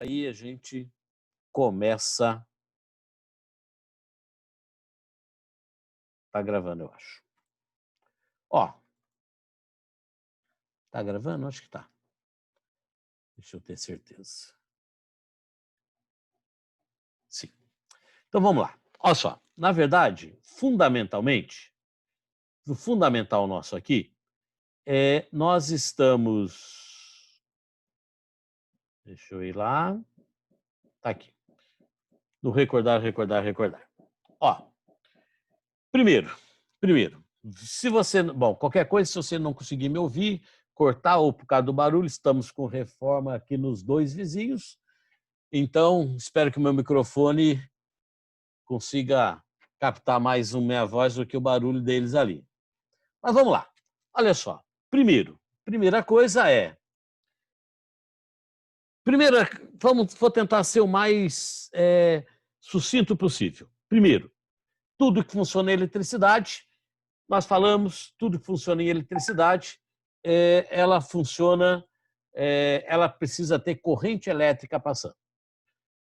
Aí a gente começa. Tá gravando, eu acho. Ó, tá gravando? Acho que tá. Deixa eu ter certeza. Sim. Então vamos lá. Olha só, na verdade, fundamentalmente, o fundamental nosso aqui é nós estamos. Deixa eu ir lá. Tá aqui. No recordar, recordar, recordar. Ó, primeiro, se você, bom, qualquer coisa, se você não conseguir me ouvir, cortar ou por causa do barulho, estamos com reforma aqui nos dois vizinhos, então espero que o meu microfone consiga captar mais a minha voz do que o barulho deles ali. Mas vamos lá, olha só, primeira coisa é, vou tentar ser o mais sucinto possível. Primeiro, tudo que funciona em eletricidade, nós falamos, tudo que funciona em eletricidade, ela funciona, ela precisa ter corrente elétrica passando.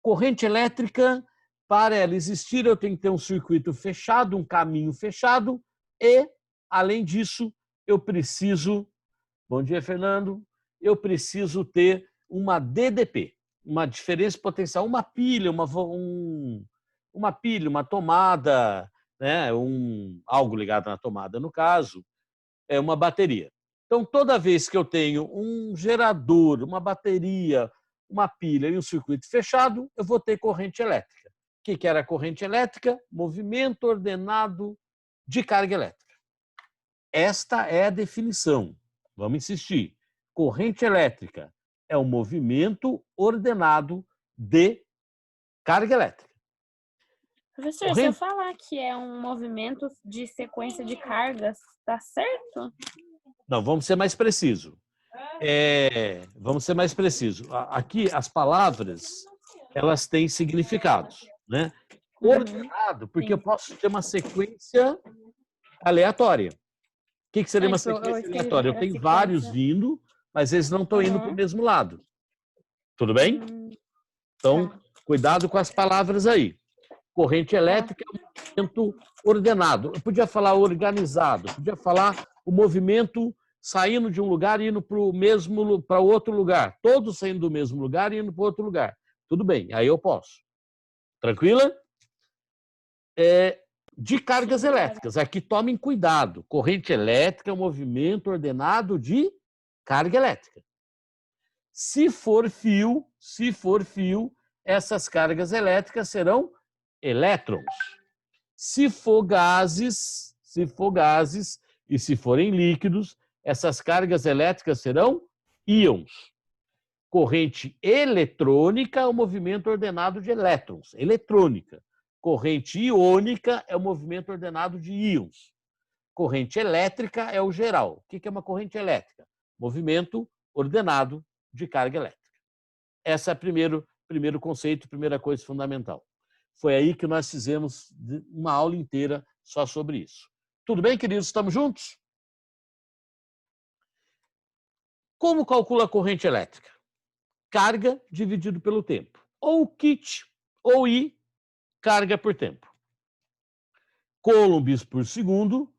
Corrente elétrica, para ela existir, eu tenho que ter um circuito fechado, um caminho fechado e, além disso, eu preciso, bom dia, Fernando, eu preciso ter uma DDP, uma diferença potencial, uma pilha, uma tomada, né, algo ligado na tomada, no caso, é uma bateria. Então, toda vez que eu tenho um gerador, uma bateria, uma pilha e um circuito fechado, eu vou ter corrente elétrica. O que era corrente elétrica? Movimento ordenado de carga elétrica. Esta é a definição. Vamos insistir. Corrente elétrica é um movimento ordenado de carga elétrica. Professor, se eu falar que é um movimento de sequência de cargas, tá certo? Não, vamos ser mais preciso. Vamos ser mais preciso. Aqui, as palavras, elas têm significados, né? Ordenado, porque eu posso ter uma sequência aleatória. O que seria uma sequência aleatória? Eu tenho vários vindo, mas eles não estão indo para o mesmo lado. Tudo bem? Então, cuidado com as palavras aí. Corrente elétrica é um movimento ordenado. Eu podia falar organizado, eu podia falar o movimento saindo de um lugar e indo para outro lugar. Todos saindo do mesmo lugar e indo para outro lugar. Tudo bem, aí eu posso. Tranquila? De cargas elétricas. Aqui tomem cuidado. Corrente elétrica é um movimento ordenado de carga elétrica. Se for fio, essas cargas elétricas serão elétrons. Se for gases e se forem líquidos, essas cargas elétricas serão íons. Corrente eletrônica é o movimento ordenado de elétrons, eletrônica. Corrente iônica é o movimento ordenado de íons. Corrente elétrica é o geral. O que é uma corrente elétrica? Movimento ordenado de carga elétrica. Esse é o primeiro conceito, primeira coisa fundamental. Foi aí que nós fizemos uma aula inteira só sobre isso. Tudo bem, queridos? Estamos juntos? Como calcula a corrente elétrica? Carga dividido pelo tempo. Ou kit, ou I, carga por tempo. Coulombs por segundo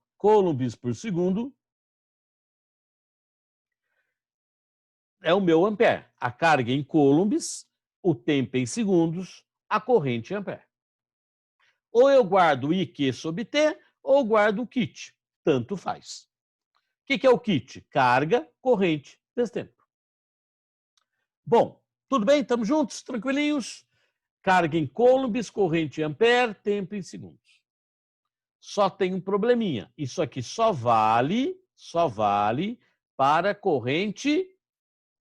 é o meu ampere. A carga em coulombs, o tempo em segundos, a corrente em ampere. Ou eu guardo o IQ sobre T, ou guardo o kit. Tanto faz. O que é o kit? Carga, corrente, vezes tempo. Bom, tudo bem? Estamos juntos? Tranquilinhos? Carga em coulombs, corrente em ampere, tempo em segundos. Só tem um probleminha. Isso aqui só vale para corrente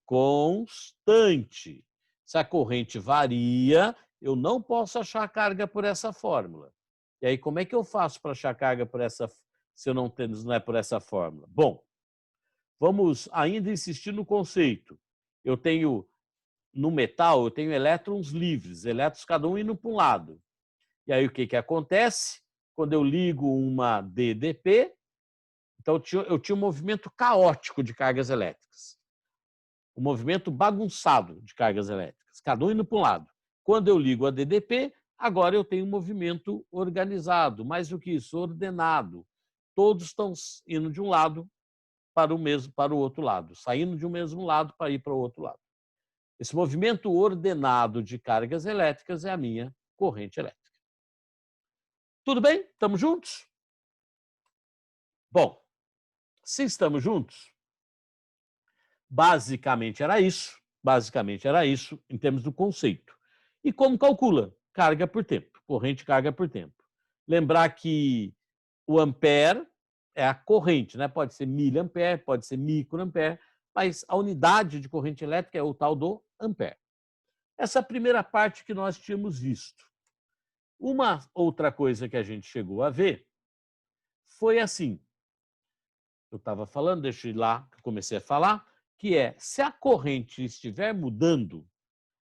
constante. Se a corrente varia, eu não posso achar carga por essa fórmula. E aí, como é que eu faço para achar carga se eu não é por essa fórmula? Bom, vamos ainda insistir no conceito. Eu tenho, no metal, eu tenho elétrons livres, elétrons cada um indo para um lado. E aí, o que acontece? Quando eu ligo uma DDP, então eu tinha um movimento caótico de cargas elétricas. um movimento bagunçado de cargas elétricas, cada um indo para um lado. Quando eu ligo a DDP, agora eu tenho um movimento organizado, mais do que isso, ordenado. Todos estão indo de um lado para o outro lado, saindo de um mesmo lado para ir para o outro lado. Esse movimento ordenado de cargas elétricas é a minha corrente elétrica. Tudo bem? Estamos juntos? Bom, se estamos juntos, basicamente era isso em termos do conceito. E como calcula? Carga por tempo, corrente carga por tempo. Lembrar que o ampere é a corrente, né? Pode ser miliampere, pode ser microampere, mas a unidade de corrente elétrica é o tal do ampere. Essa é a primeira parte que nós tínhamos visto. Uma outra coisa que a gente chegou a ver foi assim. Eu estava falando, deixa eu ir lá, que eu comecei a falar, que é, se a corrente estiver mudando,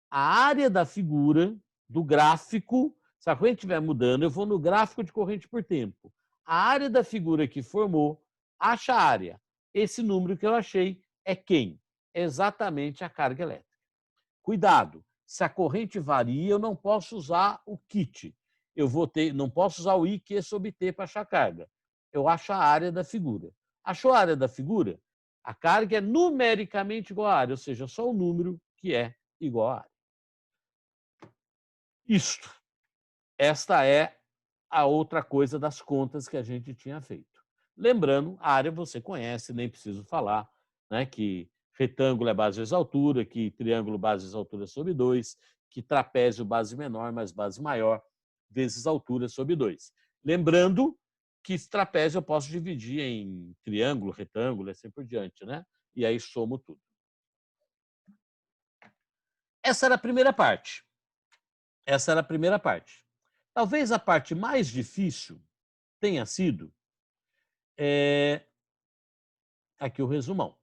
a área da figura, do gráfico, se a corrente estiver mudando, eu vou no gráfico de corrente por tempo. A área da figura que formou, acha a área. Esse número que eu achei é quem? É exatamente a carga elétrica. Cuidado, se a corrente varia, eu não posso usar o kit. Não posso usar o I, Q sobre T para achar a carga. Eu acho a área da figura. Achou a área da figura? A carga é numericamente igual à área, ou seja, só o número que é igual à área. Isto. Esta é a outra coisa das contas que a gente tinha feito. Lembrando, a área você conhece, nem preciso falar, né, que retângulo é base vezes altura, que triângulo base vezes altura sobre 2, que trapézio base menor mais base maior vezes altura sobre 2. Lembrando que trapézio eu posso dividir em triângulo, retângulo, e assim por diante, né? E aí somo tudo. Essa era a primeira parte. Talvez a parte mais difícil tenha sido aqui o resumão.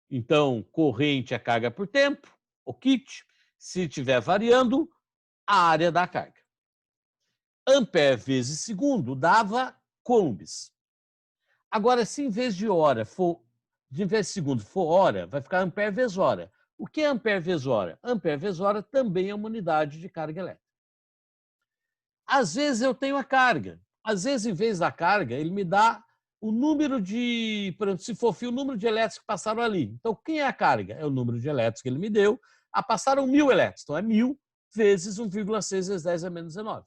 Então, corrente é carga por tempo, o kit. Se estiver variando, a área da carga. Ampere vezes segundo dava coulombs. Agora, se em vez de segundo for hora, vai ficar ampere vezes hora. O que é ampere vezes hora? Ampere vezes hora também é uma unidade de carga elétrica. Às vezes eu tenho a carga. Às vezes, em vez da carga, ele me dá o número de, por exemplo, se for fio, o número de elétrons que passaram ali. Então, quem é a carga? É o número de elétrons que ele me deu. Passaram 1000 elétrons. Então, é 1000 vezes 1,6 vezes 10 a menos 19.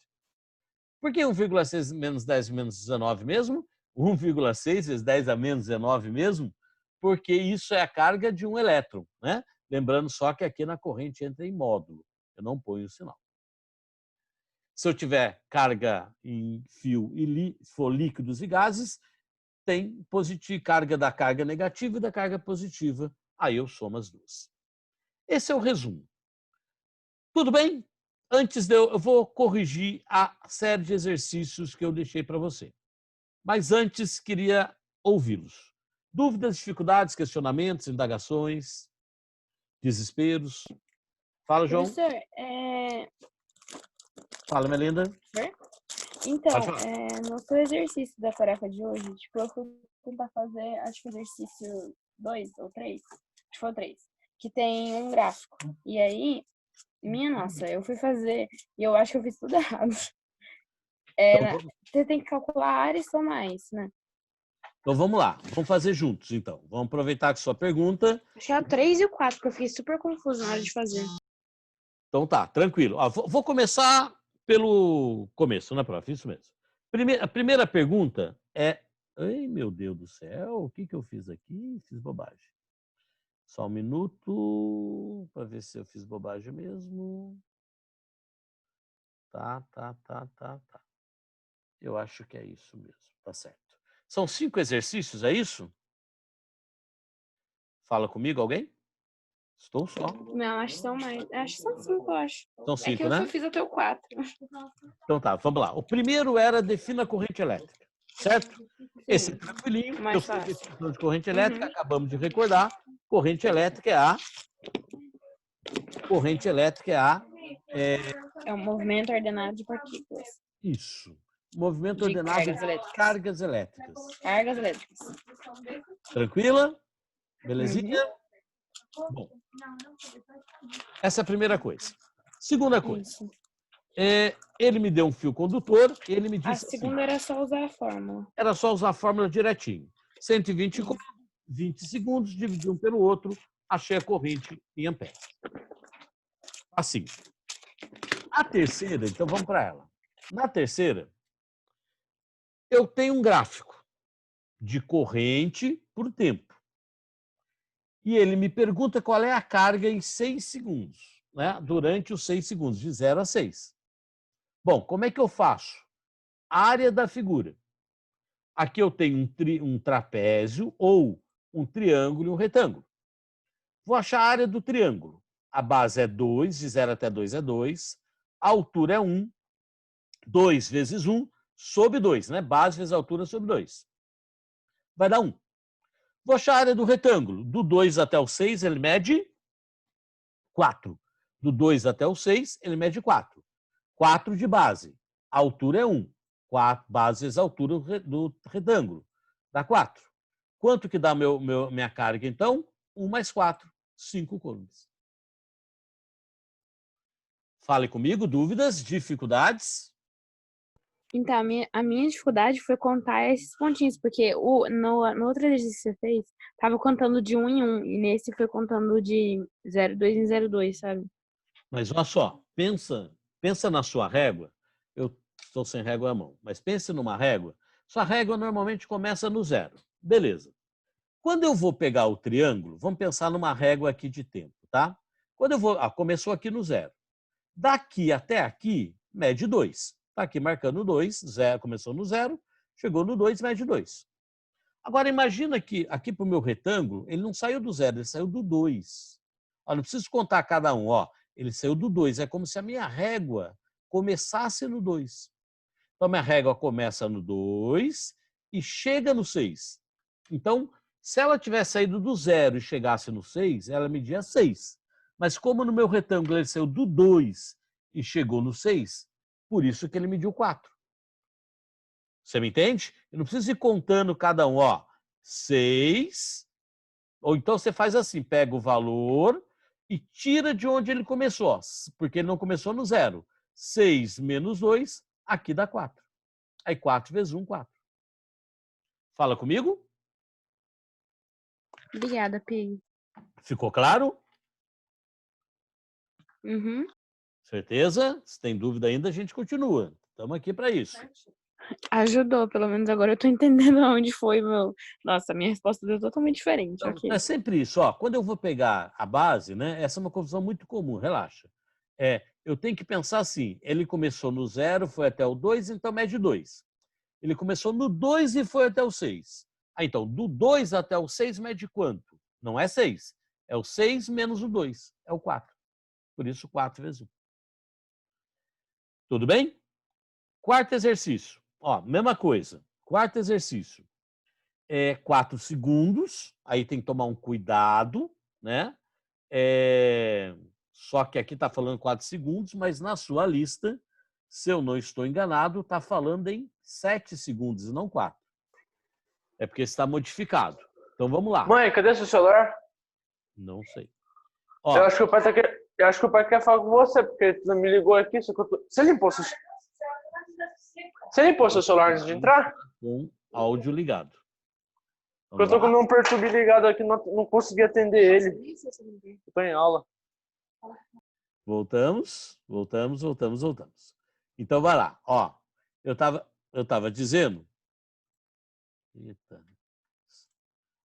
Por que 1,6 menos 10 a menos 19 mesmo? 1,6 vezes 10 a menos 19 mesmo? Porque isso é a carga de um elétron, né? Lembrando só que aqui na corrente entra em módulo. Eu não ponho o sinal. Se eu tiver carga em fio e for líquidos e gases, tem carga da carga negativa e da carga positiva. Aí eu somo as duas. Esse é o resumo. Tudo bem? Antes eu vou corrigir a série de exercícios que eu deixei para você. Mas antes, queria ouvi-los. Dúvidas, dificuldades, questionamentos, indagações, desesperos? Fala, João. Professor, Fala, Melinda. Então, no seu exercício da tarefa de hoje, tipo, eu fui tentar fazer, acho que exercício 2 ou 3, acho que foi o 3, que tem um gráfico. E aí, minha nossa, eu fui fazer e eu acho que eu fiz tudo errado. Você tem que calcular a área e somar isso, né? Então vamos lá, vamos fazer juntos, então. Vamos aproveitar que sua pergunta. Acho que é o 3 e o 4, porque eu fiquei super confusa na hora de fazer. Então tá, tranquilo. Vou começar pelo começo, né, prof? Isso mesmo. A primeira pergunta é... Ai, meu Deus do céu, o que eu fiz aqui? Fiz bobagem. Só um minuto para ver se eu fiz bobagem mesmo. Tá. Eu acho que é isso mesmo, tá certo. São 5 exercícios, é isso? Fala comigo, alguém? Estou só. Não, acho que são mais. Acho que são 5, eu acho. São 5, que eu só fiz até o 4. Então tá, vamos lá. O primeiro era defina a corrente elétrica, certo? Sim. Esse é tranquilinho. Mais eu fiz fácil. definição de corrente elétrica, acabamos de recordar. Corrente elétrica é a... Corrente elétrica é a... É um movimento ordenado de partículas. Isso. Movimento De ordenado cargas de elétricas. cargas elétricas. Cargas elétricas. Tranquila? Belezinha? Bom, essa é a primeira coisa. Segunda coisa. Isso. Ele me deu um fio condutor, ele me A disse assim, segunda era só usar a fórmula. era só usar a fórmula direitinho. 120 Isso. 20 segundos, dividir um pelo outro, achei a corrente em amperes. Assim. A terceira, então vamos para ela. Na terceira, eu tenho um gráfico de corrente por tempo. E ele me pergunta qual é a carga em 6 segundos, né? Durante os 6 segundos, de 0 a 6. Bom, como é que eu faço? Área da figura. Aqui eu tenho um trapézio ou um triângulo e um retângulo. Vou achar a área do triângulo. A base é 2, de 0 até 2 é 2. A altura é 1. 2 vezes 1 sobre 2, né? Base vezes altura sobre 2. Vai dar 1. Vou achar a área do retângulo. Do 2 até o 6, ele mede 4. Do 2 até o 6, ele mede 4. 4 de base. A altura é 1. 4 base vezes a altura do retângulo. Dá 4. Quanto que dá minha carga, então? 1 mais 4. 5 coulombs. Fale comigo, dúvidas, dificuldades? Então, a minha dificuldade foi contar esses pontinhos, porque no outro exercício que você fez, tava contando de 1 em 1, e nesse foi contando de 0,2 em 0,2, sabe? Mas olha só, pensa na sua régua. Eu estou sem régua à mão, mas pense numa régua. Sua régua normalmente começa no 0. Beleza. Quando eu vou pegar o triângulo, vamos pensar numa régua aqui de tempo, tá? Quando eu vou, começou aqui no 0. Daqui até aqui, mede 2. Está aqui marcando 2, 0, começou no 0, chegou no 2, mede 2. Agora imagina que aqui para o meu retângulo, ele não saiu do 0, ele saiu do 2. Ó, não preciso contar cada um, ó. Ele saiu do 2. É como se a minha régua começasse no 2. Então, minha régua começa no 2 e chega no 6. Então, se ela tivesse saído do 0 e chegasse no 6, ela media 6. Mas como no meu retângulo ele saiu do 2 e chegou no 6, por isso que ele mediu 4. Você me entende? Eu não preciso ir contando cada um, ó. 6. Ou então você faz assim, pega o valor e tira de onde ele começou, ó, porque ele não começou no 0. 6 menos 2, aqui dá 4. Aí 4 vezes 1, 4. Fala comigo? Obrigada, Pig. Ficou claro? Uhum. Certeza? Se tem dúvida ainda, a gente continua. Estamos aqui para isso. Ajudou, pelo menos agora eu tô entendendo aonde foi meu. Nossa, a minha resposta deu totalmente diferente. Então, Ok. é sempre isso. Ó, quando eu vou pegar a base, né, essa é uma confusão muito comum, relaxa. Eu tenho que pensar assim, ele começou no 0, foi até o 2, então mede 2. Ele começou no 2 e foi até o 6. Então, do 2 até o 6 mede quanto? Não é 6. É o 6 menos o 2. É o 4. Por isso, 4 vezes 1. Tudo bem? Quarto exercício. Ó, mesma coisa. Quarto exercício. 4 segundos. Aí tem que tomar um cuidado, né? Só que aqui está falando 4 segundos, mas na sua lista, se eu não estou enganado, está falando em 7 segundos e não 4. É porque está modificado. Então vamos lá. Mãe, cadê seu celular? Não sei. Eu Ó, acho que o pai eu acho que o pai quer falar com você, porque ele me ligou aqui. Você limpou seu celular antes de entrar? com áudio ligado. Porque eu tô com o meu perturbe ligado aqui, não consegui atender ele. Eu tô em aula. Voltamos. Então vai lá. Ó, eu tava dizendo. Eita,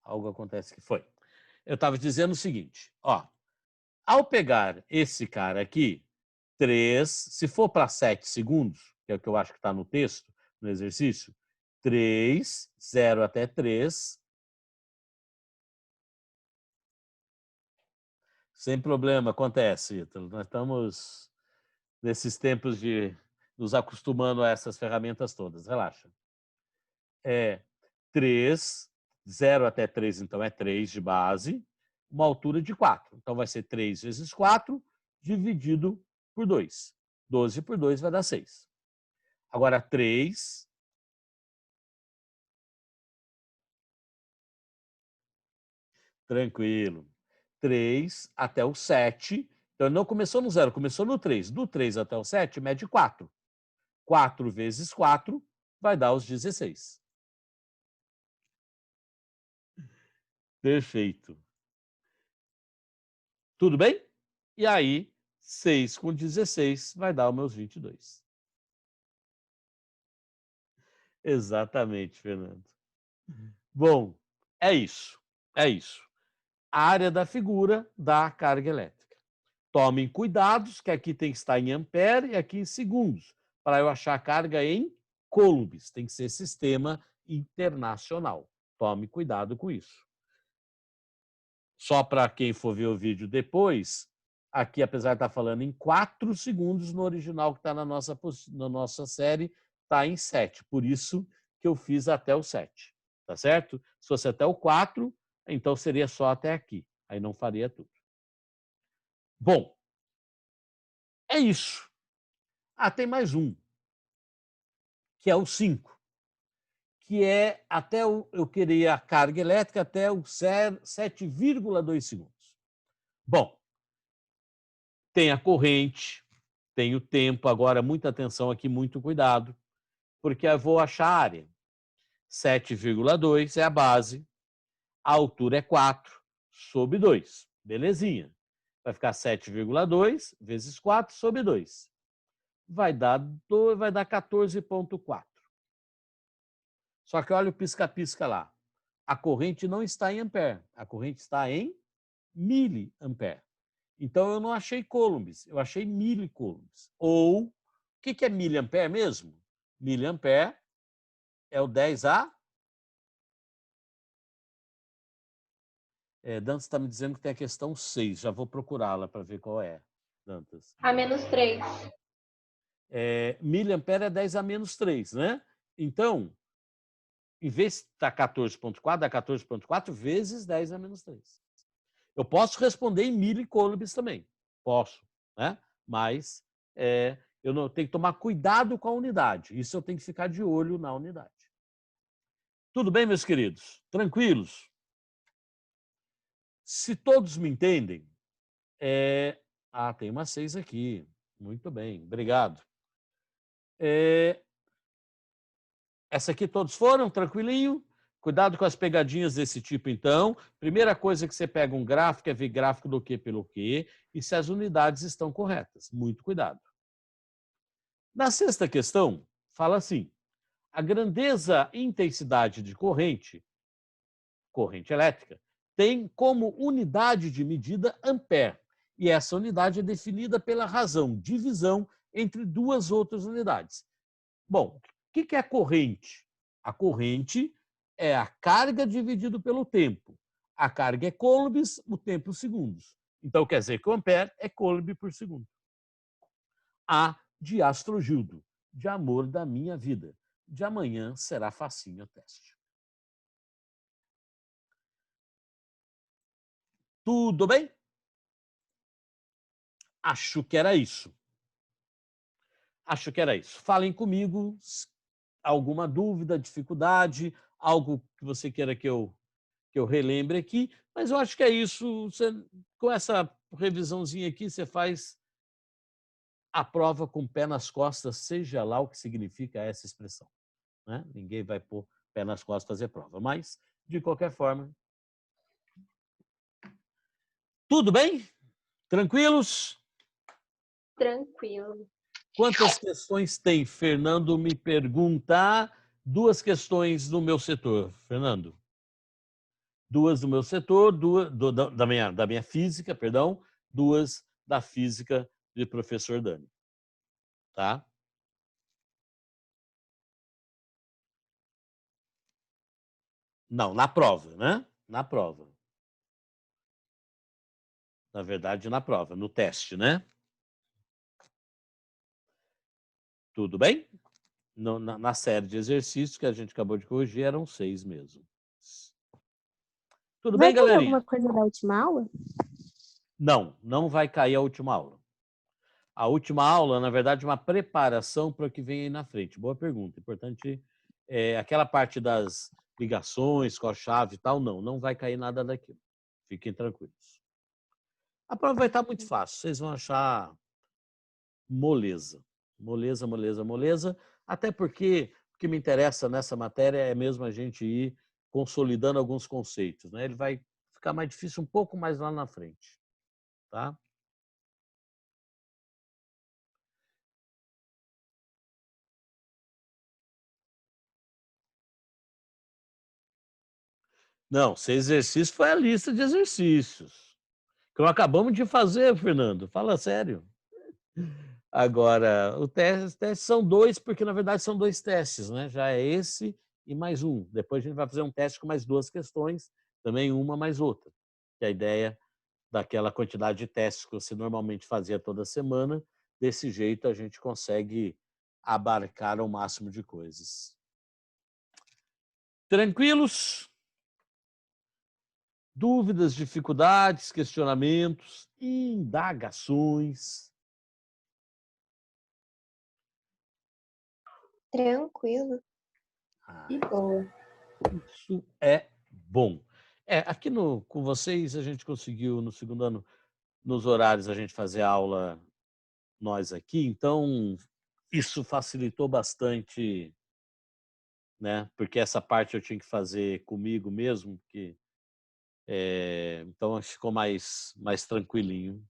algo acontece que foi. Eu estava dizendo o seguinte, ó. Ao pegar esse cara aqui, 3, se for para 7 segundos, que é o que eu acho que está no texto, no exercício, 3, 0 até 3. Sem problema, acontece, Ítalo. Nós estamos nesses tempos de nos acostumando a essas ferramentas todas. Relaxa. 3, 0 até 3, então é 3 de base, uma altura de 4. Então vai ser 3 vezes 4 dividido por 2. 12 por 2 vai dar 6. Agora 3. Tranquilo. 3 até o 7. Então, ele não começou no 0, começou no 3. Do 3 até o 7, mede 4. 4 vezes 4 vai dar os 16. Perfeito. Tudo bem? E aí, 6 com 16 vai dar os meus 22. Exatamente, Fernando. Bom, é isso. É isso. A área da figura da carga elétrica. Tomem cuidados, que aqui tem que estar em ampere e aqui em segundos, para eu achar a carga em coulombs. Tem que ser sistema internacional. Tome cuidado com isso. Só para quem for ver o vídeo depois, aqui, apesar de estar falando em 4 segundos, no original que está na nossa série, está em 7. Por isso que eu fiz até o 7. Tá certo? Se fosse até o 4, então seria só até aqui. Aí não faria tudo. Bom, é isso. Ah, tem mais um, que é o 5, que é até eu queria a carga elétrica até o 7,2 segundos. Bom, tem a corrente, tem o tempo, agora muita atenção aqui, muito cuidado, porque eu vou achar a área. 7,2 é a base, a altura é 4 sobre 2. Belezinha. Vai ficar 7,2 vezes 4 sobre 2. Vai dar 14,4. Só que olha o pisca-pisca lá. A corrente não está em ampere, a corrente está em miliampere. Então, eu não achei coulombs, eu achei milicoulombs. Ou, o que é miliampere mesmo? Miliampere é o 10 a... Dantas está me dizendo que tem a questão 6, já vou procurá-la para ver qual é, Dantas. A menos 3. Miliampere é 10 a menos 3, né? Então, em vez de estar 14,4, dá 14,4 vezes 10 a menos 3. Eu posso responder em milicoulombs também, posso, né? Mas eu não tenho que tomar cuidado com a unidade. Isso eu tenho que ficar de olho na unidade. Tudo bem, meus queridos? Tranquilos? Se todos me entendem, tem uma 6 aqui. Muito bem, obrigado. Essa aqui todos foram, tranquilinho? Cuidado com as pegadinhas desse tipo, então. Primeira coisa que você pega um gráfico é ver gráfico do Q pelo Q e se as unidades estão corretas. Muito cuidado. Na sexta questão, fala assim: a grandeza e intensidade de corrente elétrica, tem como unidade de medida ampere. E essa unidade é definida pela razão divisão entre duas outras unidades. Bom, o que é a corrente? A corrente é a carga dividido pelo tempo. A carga é coulombs, o tempo segundos. Então, quer dizer que o ampere é coulomb por segundo. A de Astrogildo, de amor da minha vida. De amanhã será facinho o teste. Tudo bem? Acho que era isso. Acho que era isso. Falem comigo, alguma dúvida, dificuldade, algo que você queira que eu relembre aqui, mas eu acho que é isso. Com essa revisãozinha aqui, você faz a prova com o pé nas costas, seja lá o que significa essa expressão, né? Ninguém vai pôr pé nas costas fazer prova, mas, de qualquer forma... Tudo bem? Tranquilos? Tranquilo. Quantas questões tem? Fernando me pergunta. 2 questões do meu setor, Fernando. 2 do meu setor, 2 da minha física, perdão, 2 da física de professor Dani. Tá? Não, na prova, né? Na prova. Na verdade, na prova, no teste, né? Tudo bem? Na série de exercícios que a gente acabou de corrigir, eram 6 mesmo. Tudo bem, Vai cair galerinha? alguma coisa da última aula? Não, não vai cair a última aula. A última aula, na verdade, é uma preparação para o que vem aí na frente. Boa pergunta. Importante, aquela parte das ligações com a chave e tal, não vai cair nada daquilo. Fiquem tranquilos. A prova vai estar muito fácil, vocês vão achar moleza. Moleza, moleza, moleza. Até porque o que me interessa nessa matéria é mesmo a gente ir consolidando alguns conceitos, né? Ele vai ficar mais difícil um pouco mais lá na frente, tá? Não, 6 exercícios foi a lista de exercícios que nós acabamos de fazer, Fernando. Fala sério. Agora, os testes são 2, porque na verdade são 2 testes, né? Já é esse e mais um. Depois a gente vai fazer um teste com mais 2 questões, também uma mais outra. Que é a ideia daquela quantidade de testes que você normalmente fazia toda semana, desse jeito a gente consegue abarcar o máximo de coisas. Tranquilos? Dúvidas, dificuldades, questionamentos, indagações? Tranquilo. E boa. Isso é bom. Aqui com vocês a gente conseguiu no segundo ano, nos horários, a gente fazer aula nós aqui, então isso facilitou bastante, né? Porque essa parte eu tinha que fazer comigo mesmo, então ficou mais tranquilinho.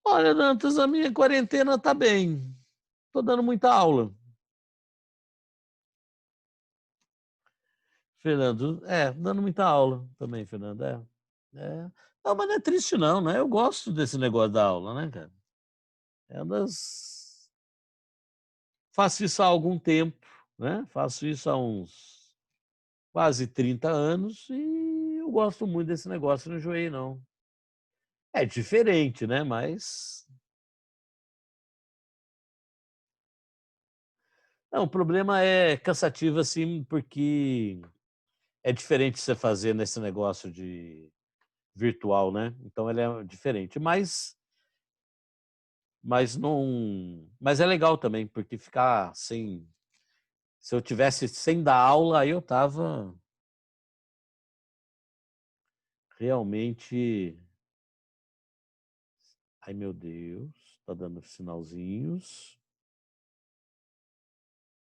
Olha, Dantas, a minha quarentena tá bem. Tô dando muita aula. Fernando, dando muita aula também, Fernando, é. Não, mas não é triste não, né? Eu gosto desse negócio da aula, né, cara? É uma das... Faço isso há algum tempo, né? Faço isso há uns quase 30 anos e eu gosto muito desse negócio, não enjoei, não. É diferente, né? Mas... Não, o problema é cansativo, assim, porque é diferente você fazer nesse negócio de virtual, né? Então ele é diferente, mas não, mas é legal também, porque ficar sem, se eu tivesse sem dar aula, aí eu tava realmente, ai meu Deus, tá dando sinalzinhos.